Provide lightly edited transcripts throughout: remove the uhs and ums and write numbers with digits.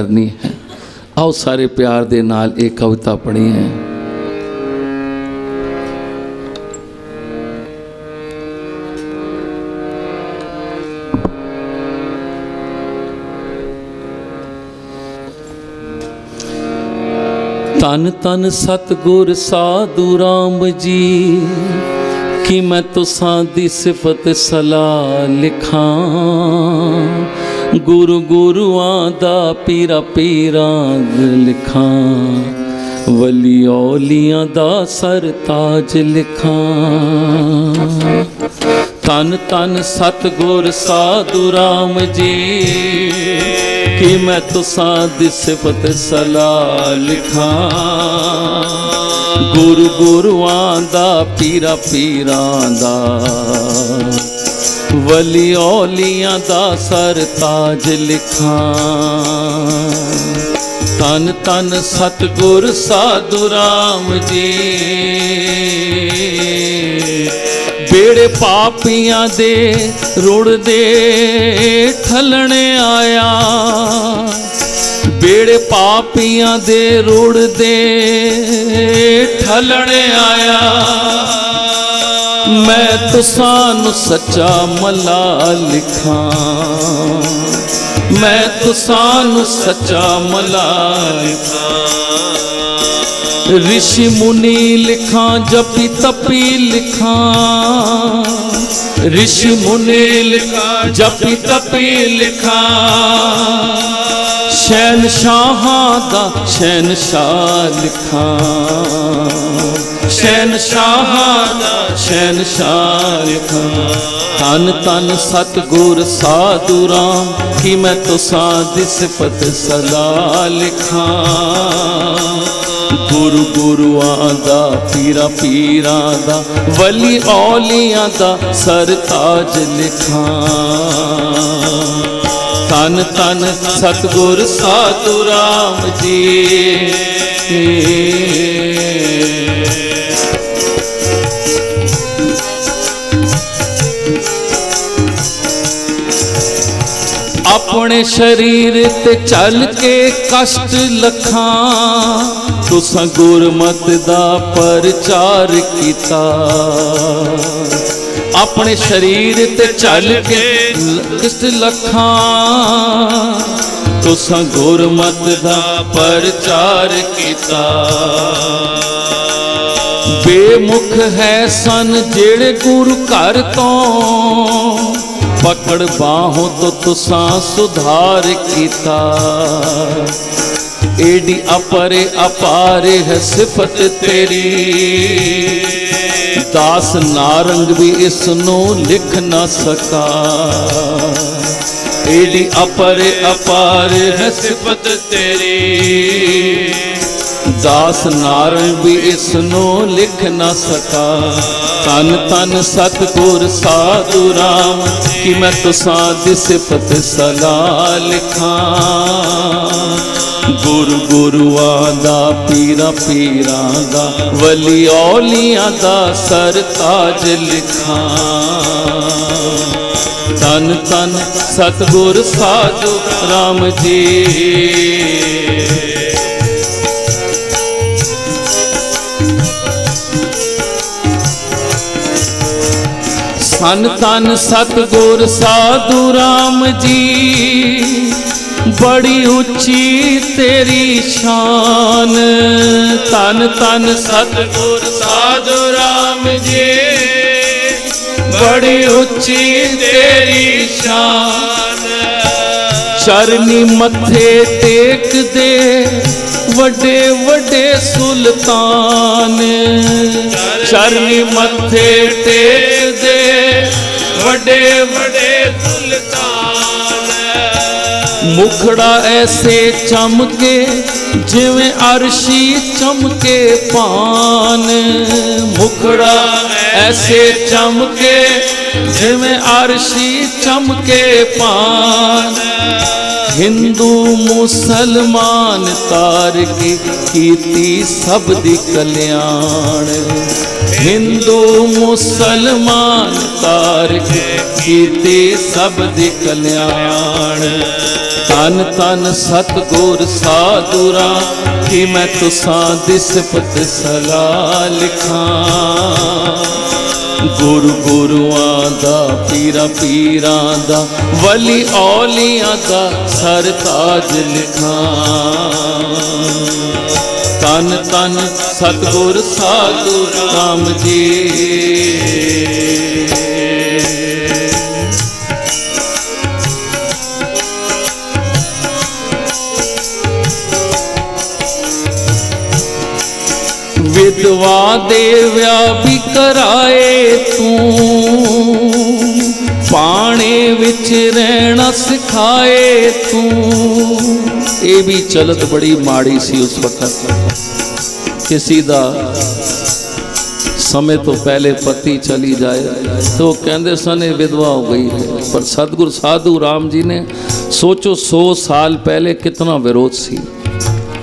करनी है। आओ सारे प्यार दे नाल एक कविता पढ़ी है। तन तन सतगुर साधु राम जी कि मैं तुसां दी सिफत सलाह लिखां। गुरु गुरुआं दा पीरा पीरां लिखां, वली औलियां दा सरताज लिखां। तन तन सतगुर साधु राम जी कि मैं तुसां दी सिफत सलाह लिखां। गुरु गुरुआं दा पीरा पीरां दा, वली औलियां दा सरताज लिखां। तन तन सतगुर साधु राम जी बेड़े पापियां दे रुड़दे ठलने आया। बेड़े पापियां दे रुड़दे ठलने आया। मैं तुसानू सच्चा मला लिखां। मैं तुसानू सच्चा मला लिखां। ऋषि मुनि लिखां जपी तपी लिखां। ऋषि मुनि लिखां जपी तपी लिखां। शहनशाहां दा शहनशाह लिखां। शहनशाहां दा शहनशाह लिखां। तन तन सतगुर साधु राम कि मैं तुसां दी सिफत सलाह लिखां। गुरु गुरुआं दा पीरा पीरां दा, वली औलियां दा सरताज लिखां। तन तन सतगुर साधु राम जी अपने शरीर ते चल के कष्ट लखां। तुसां गुरमत दा प्रचार कीता। अपने शरीर ते चल के कष्ट लखां। तुसां गुरमत दा प्रचार कीता। बेमुख है सन जेड़े गुरु घर तो, पकड़ बाहों तो तुसां सुधार कीता। एडी अपरे अपारे है सिफत तेरी, दास नारंग भी इसनू लिख ना सका। एडी अपरे अपारे है सिफत तेरी, दास नारंग भी इसनू लिख ना सका। तन तन सतगुर साधु राम कि मैं तुसां दी सिफत सलाह लिखां। गुरु गुरुआं दा पीरा पीरां दा, वली औलियां दा सरताज लिखां। तन तन सतगुर साधु राम जी सन। तन सतगुर साधु राम जी बड़ी ऊंची तेरी शान। तन तन सतगुर साधु राम जी बड़ी ऊंची तेरी शान। चरनी मथे टेक दे वड्डे वड्डे सुल्तान। चरनी मथे टेक दे वड्डे वड्डे सुल्तान। मुखड़ा ऐसे चमके जिवें अरशी चमके पान। मुखड़ा ऐसे चमके जिवें अरशी चमके पान। हिंदू मुसलमान तार की कीती सब दी कल्याण। हिंदू मुसलमान तार की कीती सब दी कल्याण। तन तन सतगुर साधु राम कि मैं तुसां दी सिफत सलाह लिखां। गुरु गुरुआं दा पीरा पीरां दा वली औलियां दा सरताज लिखां। तन तन सतगुर साधु राम जी। विधवा दे विआह भी कराए तू, पाने विच रहना सिखाए तू। ये भी चलत बड़ी माड़ी सी उस वक्त। किसी दा समय तो पहले पति चली जाए तो कहते सन ये विधवा हो गई है। पर सतगुरु साधु राम जी ने सोचो 100 साल पहले कितना विरोध सी।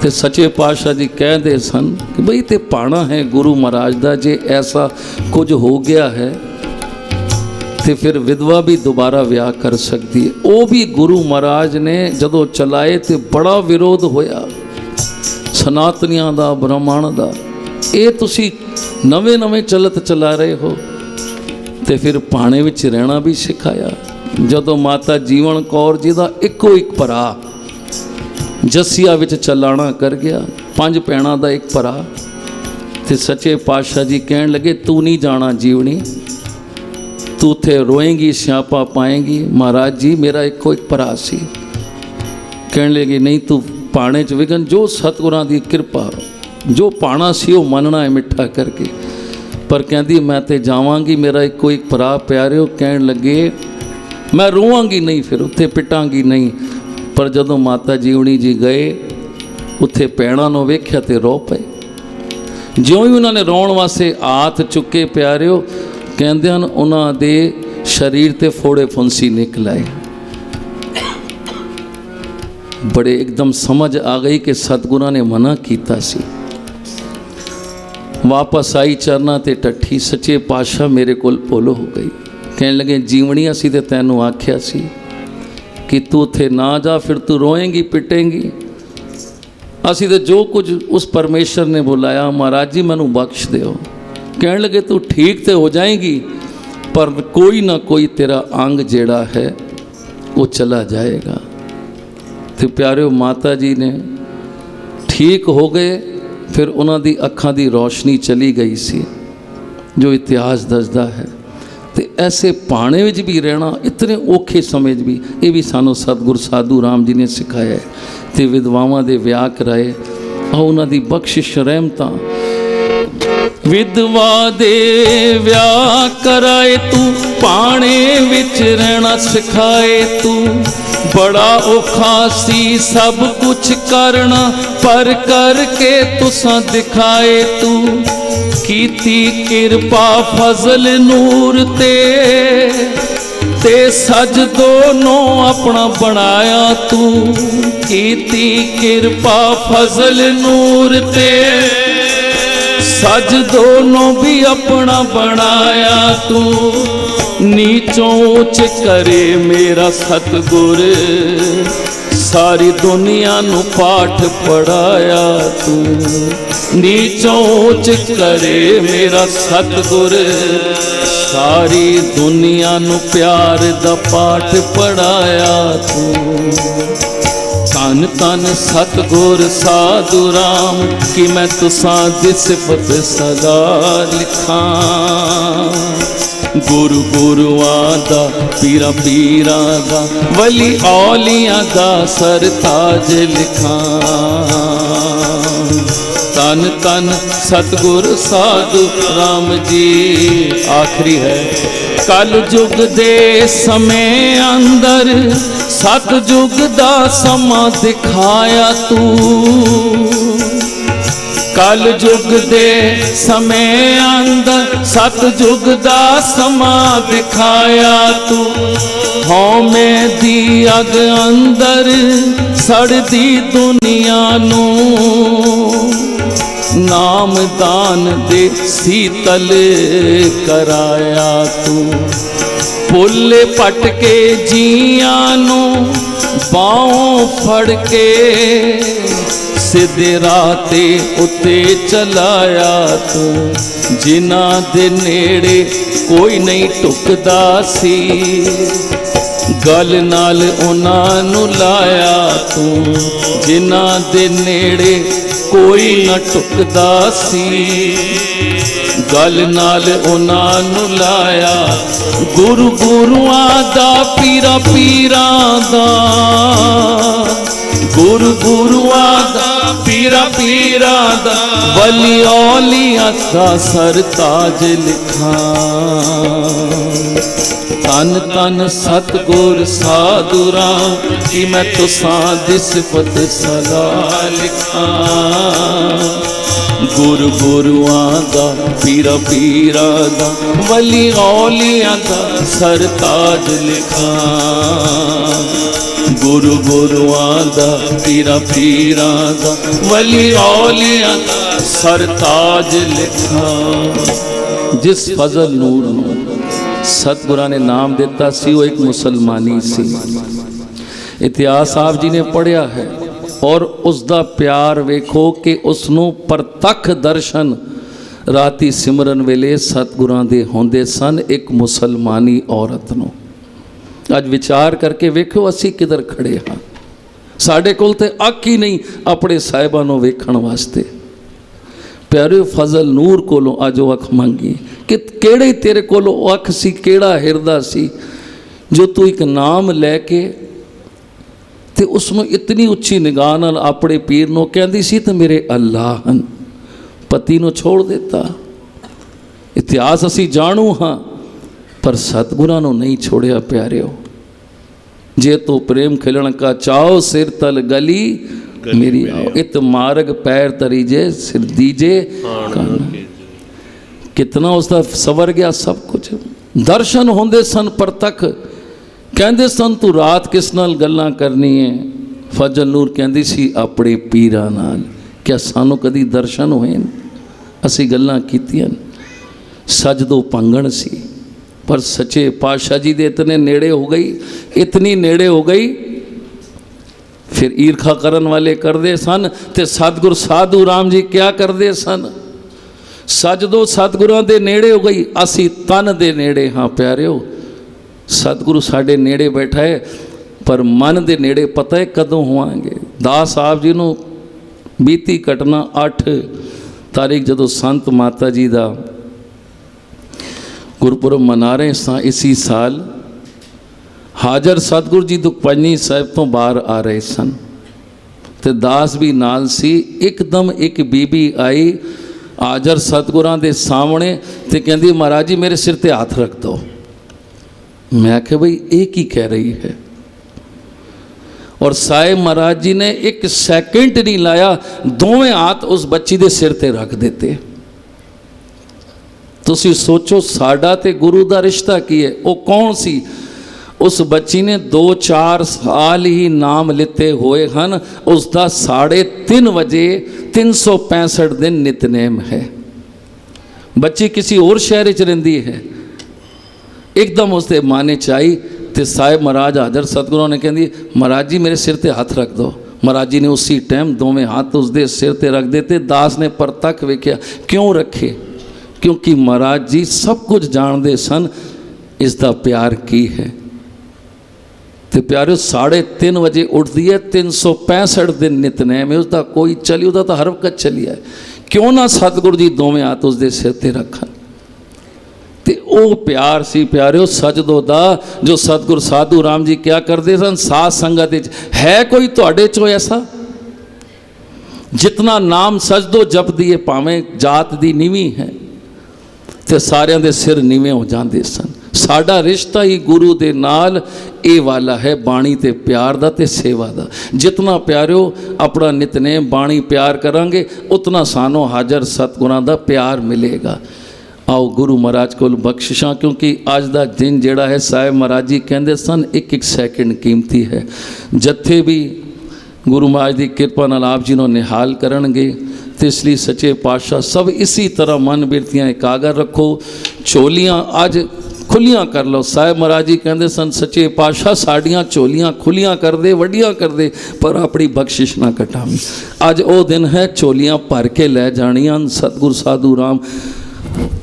ते सच्चे पातशाह जी कहते सन कि बई ते पाना है गुरु महाराज दा, जे ऐसा कुछ हो गया है तो फिर विधवा भी दोबारा विआह कर सकती है। वो भी गुरु महाराज ने जदों चलाए तो बड़ा विरोध होया सनातनियां दा, ब्राह्मण दा। ये तुसी नवे नवे चलत चला रहे हो। तो फिर पाने विच रहना भी सिखाया। जदों माता जीवन कौर जी दा इको एक भरा जसिया विच चलाना कर गया, 5 भैणां दा एक भरा। ते सच्चे पातशाह जी कहन लगे तू नहीं जाना जीवनी, तू उत्थे रोएंगी स्यापा पाएंगी। महाराज जी मेरा इको एक भरा सी। कहन लगे नहीं तू पाने च विघन, जो सतगुरां दी कृपा जो पाना सी वो मनना है मिठा करके। पर कहती मैं ते जावांगी, मेरा इको एक भरा प्यारिओ। कहन लगे मैं रोवांगी नहीं, फिर उत्थे पिटांगी नहीं। पर जदों माता जीवनी जी गए उत्थे पैणा नूं वेख्या ते रो पे। ज्यों ही उन्होंने रोण वास्ते हाथ चुके प्यारिओ, कहंदे हन उन्हां दे शरीर ते फोड़े फुंसी निकल आए। बड़े एकदम समझ आ गई कि सतगुरां ने मना कीता सी। वापस आई चरना ते टट्ठी, सच्चे पातशाह मेरे कोल भुल हो गई। कहने लगे जीवनी असी ते तैनूं आख्या सी कि तू उत्थे ना जा, फिर तू रोएंगी पिटेंगी। असी तो जो कुछ उस परमेश्वर ने बुलाया महाराज जी मैनू बख्श दिओ। कहने लगे तू ठीक तो हो जाएगी पर कोई ना कोई तेरा अंग जेड़ा है वो चला जाएगा। तो प्यारे माता जी ने ठीक हो गए। फिर उन्हां दी अखां दी रोशनी चली गई सी, जो इतिहास दसदा है। तो ऐसे पाने विच भी रहना इतने औखे समय भी, ये भी सानू सतगुरु साधु राम जी ने सिखाया है। तो विधवावां दे विआह कराए, आओ उन्हां दी बख्शिश रहमतां। विधवा दे विआह कराए तू, पाने विच रहना सिखाए तू। बड़ा औखा सी सब कुछ करना, पर करके तुसां दिखाए तू। कीती किरपा फजल नूर ते सज दोनों अपना बनाया तू। कीती किरपा फजल नूर ते सज दोनों भी अपना बनाया तू। नीचों उच्च करे मेरा सतगुर, सारी दुनिया नू पाठ पढ़ाया तू। नीचों उच्च करे मेरा सतगुर, सारी दुनिया नू प्यार दा पाठ पढ़ाया तू। तन तन सतगुर साधु राम कि मैं तुसां दी सिफत सदा लिखां। गुरु गुरुआं दा पीरा पीरां दा वली औलियां दा सरताज लिखां। तन तन सतगुर साधु राम जी। आखिरी है कल युग दे समय अंदर सतयुग दा समा दिखाया तू। कल युग दे समय अंदर सतयुग दा समा दिखाया तू। हौमे दी अग अंदर सड़दी दुनिया नू, नाम दान दे शीतल कराया तू। ਭੁੱਲੇ ਭਟਕੇ ਜੀਆਂ ਨੂੰ ਬਾਹੋਂ ਫੜ ਕੇ ਸਿੱਧੇ ਰਾਹ ਤੇ ਉੱਤੇ ਚਲਾਇਆ ਤੂੰ, ਜਿਨ੍ਹਾਂ ਦੇ ਨੇੜੇ ਕੋਈ ਨਹੀਂ ਟੁਕਦਾ ਸੀ, ਗਲ ਨਾਲ ਉਹਨਾਂ ਨੂੰ ਲਾਇਆ ਤੂੰ, ਜਿਨ੍ਹਾਂ ਦੇ ਨੇੜੇ ਕੋਈ ਨਾ ਟੁਕਦਾ ਸੀ, ਗਲ ਨਾਲ ਉਹਨਾਂ ਨੂੰ ਲਾਇਆ। ਗੁਰੂ ਗੁਰੂਆਂ ਦਾ ਪੀਰਾਂ ਪੀਰਾਂ ਦਾ, ਗੁਰੂ ਗੁਰੂਆਂ ਦਾ ਪੀਰਾਂ ਪੀਰਾਂ ਦਾ, ਵਲੀ ਔਲੀਆਂ ਦਾ ਸਰਤਾਜ ਲਿਖਾਂ। ਤਨ ਤਨ ਸਤਿਗੁਰ ਸਾਧੂ ਰਾਮ ਕੀ ਮੈਂ ਤੁਸਾਂ ਦੀ ਸਿਫਤ ਸਲਾਹ ਲਿਖਾਂ। ਗੁਰੂ ਗੁਰੂਆਂ ਦਾ ਪੀਰਾਂ ਪੀਰਾਂ ਦਾ, ਵਲੀ ਔਲੀਆਂ ਦਾ ਸਰਤਾਜ ਲਿਖਾਂ। ਗੁਰੂ ਗੁਰੂਆਂ ਦਾ ਪੀਰਾਂ ਪੀਰਾਂ ਦਾ, ਵਲੀ ਔਲੀਆਂ ਦਾ ਸਰਤਾਜ ਲਿਖਾਂ। ਜਿਸ ਫਜ਼ਲ ਨੂਰ ਨੂੰ ਸਤਿਗੁਰਾਂ ਨੇ ਨਾਮ ਦਿੱਤਾ ਸੀ ਉਹ ਇੱਕ ਮੁਸਲਮਾਨੀ ਸੀ। ਇਤਿਹਾਸ ਆਪ ਜੀ ਨੇ ਪੜ੍ਹਿਆ ਹੈ ਔਰ ਉਸ ਦਾ ਪਿਆਰ ਵੇਖੋ ਕਿ ਉਸ ਨੂੰ ਪ੍ਰਤੱਖ ਦਰਸ਼ਨ ਰਾਤੀ ਸਿਮਰਨ ਵੇਲੇ ਸਤਿਗੁਰਾਂ ਦੇ ਹੁੰਦੇ ਸਨ ਇੱਕ ਮੁਸਲਮਾਨੀ ਔਰਤ ਨੂੰ। ਅੱਜ ਵਿਚਾਰ ਕਰਕੇ ਵੇਖੋ ਅਸੀਂ ਕਿਧਰ ਖੜੇ ਹਾਂ। ਸਾਡੇ ਕੋਲ ਤੇ ਅੱਖ ਹੀ ਨਹੀਂ ਆਪਣੇ ਸਾਹਿਬਾਂ ਨੂੰ ਵੇਖਣ ਵਾਸਤੇ। ਪਿਆਰੇ ਫਜ਼ਲ ਨੂਰ ਕੋਲੋਂ ਅੱਜ ਉਹ ਅੱਖ ਮੰਗੀ ਕਿ ਕਿਹੜੇ ਤੇਰੇ ਕੋਲ ਉਹ ਅੱਖ ਸੀ, ਕਿਹੜਾ ਹਿਰਦਾ ਸੀ ਜੋ ਤੂੰ ਇੱਕ ਨਾਮ ਲੈ ਕੇ ਤੇ ਉਸ ਨੂੰ ਇਤਨੀ ਉੱਚੀ ਨਿਗਾਹ ਨਾਲ ਆਪਣੇ ਪੀਰ ਨੂੰ ਕਹਿੰਦੀ ਸੀ ਤੇ ਮੇਰੇ ਅੱਲਾਹ ਹਨ। ਪਤੀ ਨੂੰ ਛੋੜ ਦਿੱਤਾ। ਇਤਿਹਾਸ ਅਸੀਂ ਜਾਣੂ ਹਾਂ ਪਰ ਸਤਿਗੁਰਾਂ ਨੂੰ ਨਹੀਂ ਛੋੜਿਆ ਪਿਆਰਿਓ। ਜੇ ਤੋ ਪ੍ਰੇਮ ਖਿਲਣ ਕਾ ਚਾਓ ਸਿਰ ਤਲ ਗਲੀ ਮੇਰੀ ਆਓ, ਇਤ ਮਾਰਗ ਪੈਰ ਤਰੀਜੇ ਸਿਰ ਦੀਜੇ। ਕਿਤਨਾ ਉਸਦਾ ਸਵਰ ਗਿਆ ਸਭ ਕੁਝ। ਦਰਸ਼ਨ ਹੁੰਦੇ ਸਨ ਪ੍ਰਤੱਖ। ਕਹਿੰਦੇ ਸਨ ਤੂੰ ਰਾਤ ਕਿਸ ਨਾਲ ਗੱਲਾਂ ਕਰਨੀ ਹੈ? ਫਜ਼ਲ ਨੂਰ ਕਹਿੰਦੀ ਸੀ ਆਪਣੇ ਪੀਰਾਂ ਨਾਲ। ਕਿਆ ਸਾਨੂੰ ਕਦੀ ਦਰਸ਼ਨ ਹੋਏ ਨੇ? ਅਸੀਂ ਗੱਲਾਂ ਕੀਤੀਆਂ। ਸਜਦੋ ਪੰਗਣ ਸੀ ਪਰ ਸੱਚੇ ਪਾਤਸ਼ਾਹ ਜੀ ਦੇ ਇਤਨੇ ਨੇੜੇ ਹੋ ਗਈ, ਇਤਨੀ ਨੇੜੇ ਹੋ ਗਈ। ਫਿਰ ਈਰਖਾ ਕਰਨ ਵਾਲੇ ਕਰਦੇ ਸਨ ਤੇ ਸਤਿਗੁਰ ਸਾਧੂ ਰਾਮ ਜੀ ਕਿਆ ਕਰਦੇ ਸਨ? ਸਜਦੋ ਸਤਿਗੁਰਾਂ ਦੇ ਨੇੜੇ ਹੋ ਗਈ। ਅਸੀਂ ਤਨ ਦੇ ਨੇੜੇ ਹਾਂ ਪਿਆਰਿਓ। ਸਤਿਗੁਰੂ ਸਾਡੇ ਨੇੜੇ ਬੈਠਾ ਹੈ ਪਰ ਮਨ ਦੇ ਨੇੜੇ ਪਤਾ ਹੈ ਕਦੋਂ ਹੋਵਾਂਗੇ। ਦਾਸ ਸਾਹਿਬ ਜੀ ਨੂੰ ਬੀਤੀ ਘਟਨਾ 8 ਤਾਰੀਖ ਜਦੋਂ ਸੰਤ ਮਾਤਾ ਜੀ ਦਾ ਗੁਰਪੁਰਬ ਮਨਾ ਰਹੇ ਸਾਂ ਇਸੀ ਸਾਲ, ਹਾਜ਼ਰ ਸਤਿਗੁਰੂ ਜੀ ਦੁਖਪੰਜਨੀ ਸਾਹਿਬ ਤੋਂ ਬਾਹਰ ਆ ਰਹੇ ਸਨ ਤੇ ਦਾਸ ਵੀ ਨਾਲ ਸੀ। ਇੱਕਦਮ ਇੱਕ ਬੀਬੀ ਆਈ ਹਾਜ਼ਰ ਸਤਿਗੁਰਾਂ ਦੇ ਸਾਹਮਣੇ ਤੇ ਕਹਿੰਦੀ ਮਹਾਰਾਜ ਜੀ ਮੇਰੇ ਸਿਰ ਤੇ ਹੱਥ ਰੱਖ ਦਿਓ। ਮੈਂ ਕਿਹਾ ਬਈ ਇਹ ਕੀ ਕਹਿ ਰਹੀ ਹੈ? ਔਰ ਸਾਹਿਬ ਮਹਾਰਾਜ ਜੀ ਨੇ ਇੱਕ ਸੈਕਿੰਡ ਨਹੀਂ ਲਾਇਆ, ਦੋਵੇਂ ਹੱਥ ਉਸ ਬੱਚੀ ਦੇ ਸਿਰ ਤੇ ਰੱਖ ਦਿੱਤੇ। ਤੁਸੀਂ ਸੋਚੋ ਸਾਡਾ ਤੇ ਗੁਰੂ ਦਾ ਰਿਸ਼ਤਾ ਕੀ ਹੈ? ਉਹ ਕੌਣ ਸੀ? ਉਸ ਬੱਚੀ ਨੇ 2-4 ਸਾਲ ਹੀ ਨਾਮ ਲਿੱਤੇ ਹੋਏ ਹਨ। ਉਸ ਦਾ 3:30 ਵਜੇ 365 ਦਿਨ ਨਿਤਨੇਮ ਹੈ। ਬੱਚੀ ਕਿਸੇ ਹੋਰ ਸ਼ਹਿਰ 'ਚ ਰਹਿੰਦੀ ਹੈ। ਇੱਕਦਮ ਉਸ ਦੇ ਮਨ 'ਚ ਆਈ ਤੇ ਸਾਹਿਬ ਮਹਾਰਾਜ ਹਾਜ਼ਰ ਸਤਿਗੁਰਾਂ ਨੇ ਕਹਿੰਦੀ ਮਹਾਰਾਜ ਜੀ ਮੇਰੇ ਸਿਰ ਤੇ ਹੱਥ ਰੱਖ ਦਿਓ। ਮਹਾਰਾਜ ਜੀ ਨੇ ਉਸੇ ਟਾਈਮ ਦੋਵੇਂ ਹੱਥ ਉਸ ਦੇ ਸਿਰ ਤੇ ਰੱਖ ਦਿੱਤੇ। ਦਾਸ ਨੇ ਪ੍ਰਤੱਖ ਵੇਖਿਆ। ਕਿਉਂ ਰੱਖੇ? ਕਿਉਂਕਿ ਮਹਾਰਾਜ ਜੀ ਸਭ ਕੁਝ ਜਾਣਦੇ ਸਨ ਇਸ ਦਾ ਪਿਆਰ ਕੀ ਹੈ। ਤੇ ਪਿਆਰਿਓ 3:30 ਵਜੇ ਉੱਠਦੀ ਹੈ, 365 ਦਿਨ ਨਿਤਨੇਮ ਹੈ ਉਸਦਾ। ਕੋਈ ਚਲੀ ਉਹਦਾ ਤਾਂ ਹਰ ਵਕਤ ਚਲਿਆ। ਕਿਉਂ ਨਾ ਸਤਿਗੁਰੂ ਜੀ ਦੋਵੇਂ ਹੱਥ ਉਸ ਦੇ ਸਿਰ ਤੇ ਰੱਖਣ। ਤੇ ਉਹ ਪਿਆਰ ਸੀ ਪਿਆਰਿਓ ਸਜਦੋ ਦਾ ਜੋ ਸਤਿਗੁਰ ਸਾਧੂ ਰਾਮ ਜੀ ਕਿਆ ਕਰਦੇ ਸਨ ਸਾਧ ਸੰਗਤ ਵਿੱਚ। ਹੈ ਕੋਈ ਤੁਹਾਡੇ ਚੋਂ ਐਸਾ ਜਿਤਨਾ ਨਾਮ ਸਜਦੋ ਜਪਦੀ ਹੈ, ਭਾਵੇਂ ਜਾਤ ਦੀ ਨੀਵੀਂ ਹੈ ਤੇ ਸਾਰਿਆਂ ਦੇ ਸਿਰ ਨੀਵੇਂ ਹੋ ਜਾਂਦੇ ਸਨ। ਸਾਡਾ ਰਿਸ਼ਤਾ ਹੀ ਗੁਰੂ ਦੇ ਨਾਲ ਇਹ ਵਾਲਾ ਹੈ, ਬਾਣੀ ਤੇ ਪਿਆਰ ਦਾ ਤੇ ਸੇਵਾ ਦਾ। ਜਿਤਨਾ ਪਿਆਰਿਓ ਆਪਣਾ ਨਿਤਨੇਮ ਬਾਣੀ ਪਿਆਰ ਕਰਾਂਗੇ ਉਤਨਾ ਸਾਨੂੰ ਹਾਜ਼ਰ ਸਤਿਗੁਰਾਂ ਦਾ ਪਿਆਰ ਮਿਲੇਗਾ। ਆਓ ਗੁਰੂ ਮਹਾਰਾਜ ਕੋਲ ਬਖਸ਼ਿਸ਼ਾਂ, ਕਿਉਂਕਿ ਅੱਜ ਦਾ ਦਿਨ ਜਿਹੜਾ ਹੈ ਸਾਹਿਬ ਮਹਾਰਾਜ ਜੀ ਕਹਿੰਦੇ ਸਨ ਇੱਕ ਸੈਕਿੰਡ ਕੀਮਤੀ ਹੈ। ਜੱਥੇ ਵੀ ਗੁਰੂ ਮਹਾਰਾਜ ਦੀ ਕਿਰਪਾ ਨਾਲ ਆਪ ਜੀ ਨੂੰ ਨਿਹਾਲ ਕਰਨਗੇ ਤੇ ਇਸ ਲਈ ਸੱਚੇ ਪਾਤਸ਼ਾਹ ਸਭ ਇसी ਤਰ੍ਹਾਂ ਮਨ ਬਿਰਤੀਆਂ ਇਕਾਗਰ ਰੱਖੋ। ਝੋਲੀਆਂ ਅੱਜ खुलियां कर लो। साहिब महाराज जी कहते सन सच्चे पातशाह साड़ियाँ झोलियां खुलियां कर दे, वड्डियां कर दे, पर अपनी बख्शिश ना कटावी। अज वो दिन है झोलियां भर के लै जानियां। सतगुरु साधु राम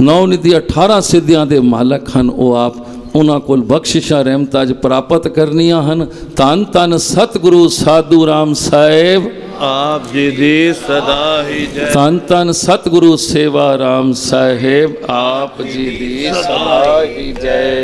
9 निधि 18 सिद्धियां दे मालक हैं। वो आप उन्हां कोल बख्शिशां रहमतां अज प्राप्त करनियां हन। धन धन सतगुरु साधु राम साहिब आप जी दी सदा ही जय। धन धन सतगुरु सेवा राम साहिब आप जी दी सदा ही जय।